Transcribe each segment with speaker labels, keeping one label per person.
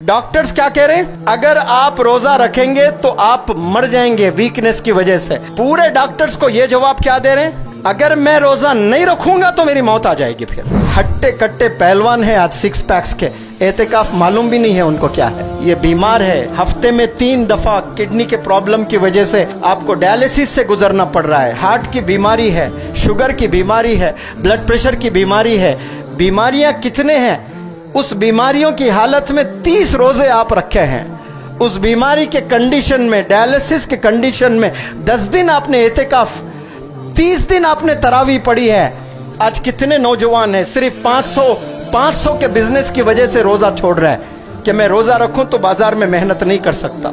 Speaker 1: Doctors क्या कह रहे हैं? अगर आप रोजा रखेंगे तो आप मर जाएंगे वीकनेस की वजह से। पूरे डॉक्टर्स को ये जवाब क्या दे रहे हैं? अगर मैं रोजा नहीं रखूंगा तो मेरी मौत आ जाएगी। फिर हट्टे कट्टे पहलवान है आज सिक्स पैक्स के, एहतिकाफ मालूम भी नहीं है उनको क्या है। ये बीमार है, हफ्ते में 3 दफा किडनी के प्रॉब्लम की वजह से आपको डायलिसिस से गुजरना पड़ रहा है। हार्ट की बीमारी है, शुगर की बीमारी है, ब्लड प्रेशर की बीमारी है। बीमारियां कितने हैं? उस बीमारियों की हालत में 30 रोजे आप रखे हैं। उस बीमारी के कंडीशन में, डायलिसिस के कंडीशन में 10 दिन आपने एहतिकाफ, 30 दिन आपने तरावी पढ़ी है। आज कितने नौजवान हैं सिर्फ 500 के बिजनेस की वजह से रोजा छोड़ रहा है कि मैं रोजा रखूं तो बाजार में मेहनत नहीं कर सकता।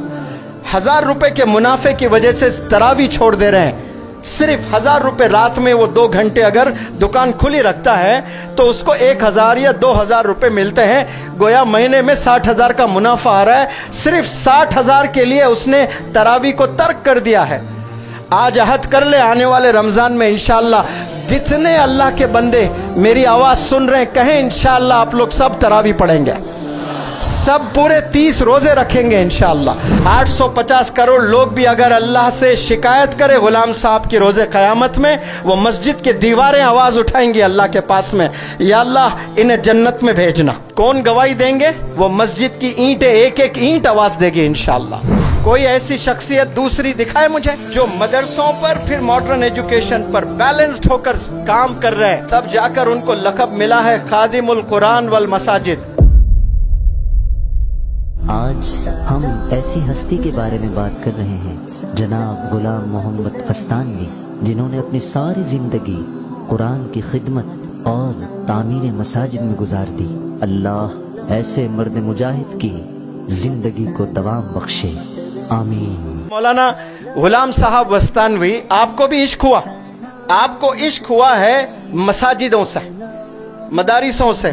Speaker 1: 1000 रुपए के मुनाफे की वजह से तरावी छोड़ दे रहे हैं। सिर्फ 1000 रुपए रात में वो 2 घंटे अगर दुकान खुली रखता है तो उसको 1000 या 2000 रुपए मिलते हैं। गोया महीने में 60,000 का मुनाफा आ रहा है। सिर्फ 60,000 के लिए उसने तरावी को तर्क कर दिया है। आज अहद कर ले, आने वाले रमजान में इंशाअल्लाह जितने अल्लाह के बंदे मेरी आवाज सुन रहे हैं, कहें इंशाअल्लाह आप लोग सब तरावी पढ़ेंगे, सब पूरे 30 रोजे रखेंगे इंशाअल्लाह। 850 करोड़ लोग भी अगर अल्लाह से शिकायत करे गुलाम साहब की रोजे क़यामत में, वो मस्जिद के दीवारें आवाज उठाएंगी अल्लाह के पास में, या अल्लाह इन्हें जन्नत में भेजना। कौन गवाही देंगे? वो मस्जिद की ईंटें, एक एक ईंट आवाज देगी इंशाअल्लाह। कोई ऐसी शख्सियत दूसरी दिखाए मुझे जो मदरसों पर फिर मॉडर्न एजुकेशन पर बैलेंस्ड होकर काम कर रहे हैं, तब जाकर उनको लक़ब मिला है खादिमुल कुरान वल मसाजिद।
Speaker 2: आज हम ऐसी हस्ती के बारे में बात कर रहे हैं, जनाब गुलाम मोहम्मद अस्तानवी, जिन्होंने अपनी सारी जिंदगी कुरान की खिदमत और तामीर मसाजिद में गुजार दी। अल्लाह ऐसे मर्द मुजाहिद की जिंदगी को दवाम बख्शे, आमीन।
Speaker 1: मौलाना गुलाम साहब अस्तानवी, आपको भी इश्क हुआ, आपको इश्क हुआ है मसाजिदों से, मदारिसों से,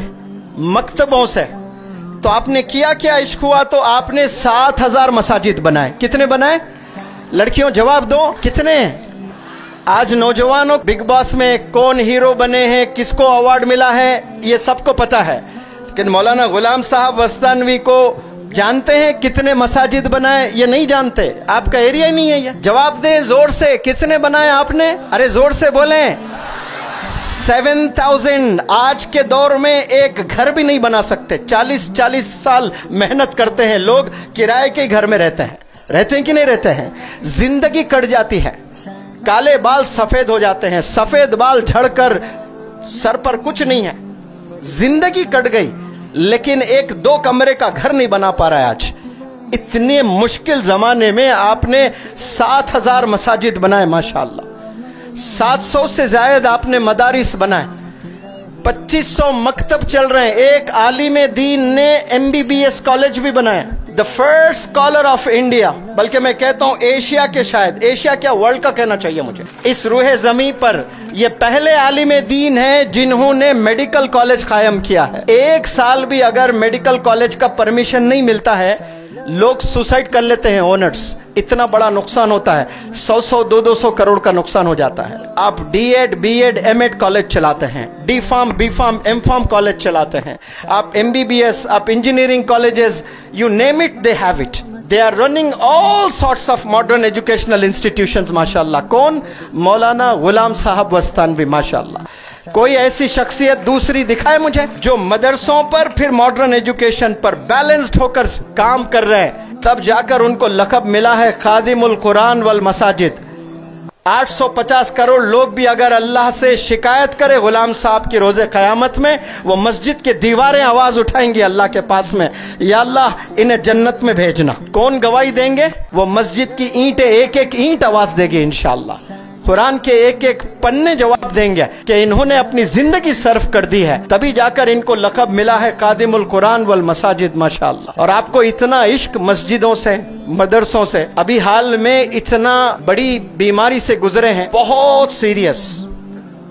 Speaker 1: मकतबों से। तो आपने किया क्या? इश्क हुआ तो आपने 7000 मसाजिद बनाए। कितने बनाए? लड़कियों जवाब दो, कितने? आज नौजवानों बिग बॉस में कौन हीरो बने हैं, किसको अवार्ड मिला है, ये सबको पता है, लेकिन मौलाना गुलाम साहब अस्तानवी को जानते हैं कितने मसाजिद बनाए? ये नहीं जानते। आपका एरिया ही नहीं है ये। जवाब दें जोर से, कितने बनाए आपने? अरे जोर से बोलें। 7000। आज के दौर में एक घर भी नहीं बना सकते। 40 साल मेहनत करते हैं लोग, किराए के घर में रहते हैं कि नहीं रहते हैं? जिंदगी कट जाती है, काले बाल सफेद हो जाते हैं, सफेद बाल झड़कर सर पर कुछ नहीं है, जिंदगी कट गई, लेकिन एक 2 कमरे का घर नहीं बना पा रहा है। आज इतने मुश्किल जमाने में आपने 7000 मसाजिद बनाए, माशाअल्लाह। 700 से ज्यादा आपने मदारिस बनाए, 2500 मकतब चल रहे हैं। एक आलिम दीन ने MBBS कॉलेज भी बनाया, the first scholar of India, बल्कि मैं कहता हूं एशिया के, शायद एशिया क्या वर्ल्ड का कहना चाहिए मुझे। इस रूहे जमी पर ये पहले आलिम दीन है जिन्होंने मेडिकल कॉलेज कायम किया है। 1 साल भी अगर मेडिकल कॉलेज का परमिशन नहीं मिलता है, लोग सुसाइड कर लेते हैं ओनर्स। इतना बड़ा नुकसान होता है, 100 200 करोड़ का नुकसान हो जाता है। आप D.Ed, B.Ed, M.Ed कॉलेज चलाते हैं, D.Pharm, B.Pharm, M.Pharm कॉलेज चलाते हैं, आप MBBS, आप engineering colleges, you name it, they have it. They are running all sorts of modern educational institutions, माशाअल्लाह। कौन? मौलाना गुलाम साहब अस्तानवी, माशाअल्लाह। कोई ऐसी शख्सियत दूसरी दिखाए मुझे जो मदरसों पर फिर मॉडर्न एजुकेशन पर बैलेंस्ड होकर काम कर रहे हैं, तब जाकर उनको लक़ब मिला है खादिमुल कुरान वल मसाजिद। 850 करोड़ लोग भी अगर अल्लाह से शिकायत करे गुलाम साहब की रोजे क़यामत में, वो मस्जिद के दीवारें आवाज उठाएंगी अल्लाह के पास में, या अल्लाह इन्हें जन्नत में भेजना। कौन गवाही देंगे? वो मस्जिद की ईंटें, एक एक ईंट आवाज देगी इंशाअल्लाह। कुरान के एक एक पन्ने जवाब देंगे कि इन्होंने अपनी जिंदगी सर्फ कर दी है, तभी जाकर इनको लक़ब मिला है खादिमुल कुरान वल मसाजिद, माशाअल्लाह। और आपको इतना इश्क मस्जिदों से, मदरसों से। अभी हाल में इतना बड़ी बीमारी से गुजरे हैं, बहुत सीरियस,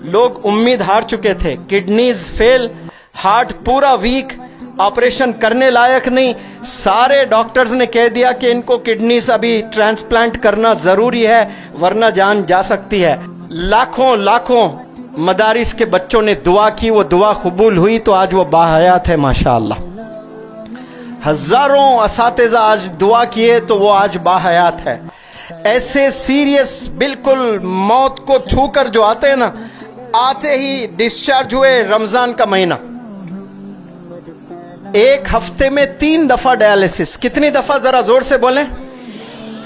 Speaker 1: लोग उम्मीद हार चुके थे, किडनीज फेल, हार्ट पूरा वीक, ऑपरेशन करने लायक नहीं। सारे डॉक्टर्स ने कह दिया कि इनको किडनीज अभी ट्रांसप्लांट करना जरूरी है, वरना जान जा सकती है। लाखों मदारिस के बच्चों ने दुआ की, वो दुआ कबूल हुई, तो आज वो बाहयात है, माशाअल्लाह। हजारों असातिज़ा आज दुआ किए तो वो आज बाहयात है। ऐसे सीरियस बिल्कुल मौत को छूकर जो आते हैं ना, आते ही डिस्चार्ज हुए, रमजान का महीना, एक हफ्ते में 3 दफा डायलिसिस। कितनी दफा, जरा जोर से बोलें,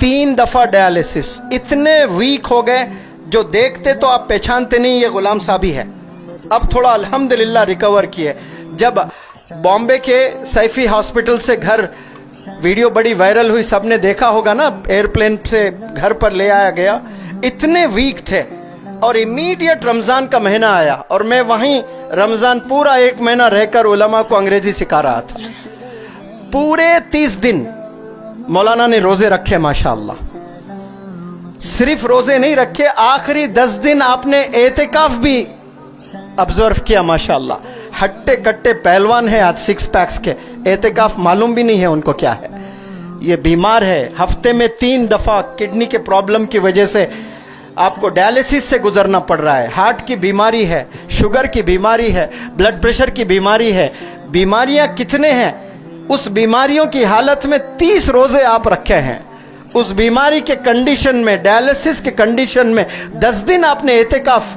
Speaker 1: 3 दफा डायलिसिस। इतने वीक हो गए जो देखते तो आप पहचानते नहीं ये गुलाम साहब ही है। अब थोड़ा अल्हम्दुलिल्लाह रिकवर किए। जब बॉम्बे के सैफी हॉस्पिटल से घर, वीडियो बड़ी वायरल हुई, सबने देखा होगा ना, एयरप्लेन से घर पर ले आया गया, इतने वीक थे। और इमीडिएट रमजान का महीना आया और मैं वहीं रमजान पूरा 1 महीना रहकर उलमा को अंग्रेजी सिखा रहा था। पूरे 30 दिन मौलाना ने रोजे रखे माशाअल्लाह। सिर्फ रोजे नहीं रखे, आखिरी 10 दिन आपने एतिकाफ भी ऑब्जर्व किया माशाअल्लाह। हट्टे कट्टे पहलवान है आज, 6 पैक्स के, एतिकाफ मालूम भी नहीं है उनको क्या है। ये बीमार है, हफ्ते में 3 दफा किडनी के प्रॉब्लम की वजह से आपको डायलिसिस से गुजरना पड़ रहा है। हार्ट की बीमारी है, शुगर की बीमारी है, ब्लड प्रेशर की बीमारी है। बीमारियां कितने हैं, उस बीमारियों की हालत में 30 रोजे आप रखे हैं। उस बीमारी के कंडीशन में, डायलिसिस के कंडीशन में 10 दिन आपने एतिकाफ,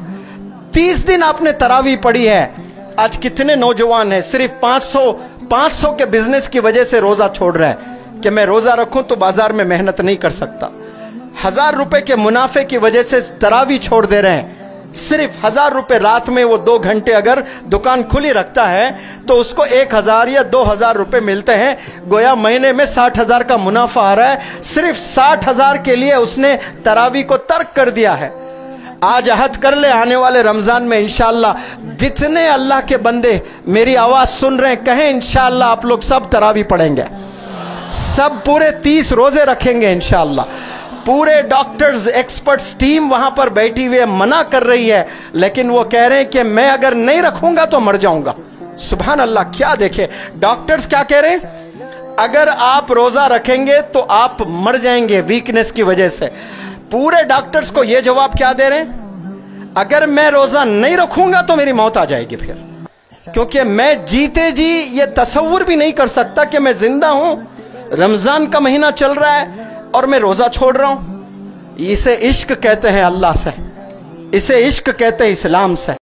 Speaker 1: 30 दिन आपने तरावी पढ़ी है। आज कितने नौजवान हैं सिर्फ 500 के बिजनेस की वजह से रोजा छोड़ रहे हैं कि मैं रोजा रखूं तो बाजार में मेहनत नहीं कर सकता। 1000 रुपए के मुनाफे की वजह से तरावी छोड़ दे रहे हैं। सिर्फ 1000 रुपए रात में वो 2 घंटे अगर दुकान खुली रखता है तो उसको 1000 या 2000 रुपए मिलते हैं। गोया महीने में 60,000 का मुनाफा आ रहा है। सिर्फ 60,000 के लिए उसने तरावी को तर्क कर दिया है। आज अहद कर ले, आने वाले रमजान में इंशाअल्लाह जितने अल्लाह के बंदे मेरी आवाज सुन रहे हैं, कहें इंशाअल्लाह आप लोग सब तरावी पढ़ेंगे, सब पूरे 30 रोजे रखेंगे इंशाअल्लाह। पूरे डॉक्टर्स, एक्सपर्ट्स टीम वहां पर बैठी हुई है, मना कर रही है, लेकिन वो कह रहे हैं कि मैं अगर नहीं रखूंगा तो मर जाऊंगा। सुभान अल्लाह, क्या देखे डॉक्टर्स क्या कह रहे हैं, अगर आप रोजा रखेंगे तो आप मर जाएंगे वीकनेस की वजह से। पूरे डॉक्टर्स को ये जवाब क्या दे रहे हैं, अगर मैं रोजा नहीं रखूंगा तो मेरी मौत आ जाएगी फिर, क्योंकि मैं जीते जी ये तसव्वुर भी नहीं कर सकता कि मैं जिंदा हूं, रमजान का महीना चल रहा है और मैं रोजा छोड़ रहा हूं। इसे इश्क कहते हैं अल्लाह से, इसे इश्क कहते हैं इस्लाम से।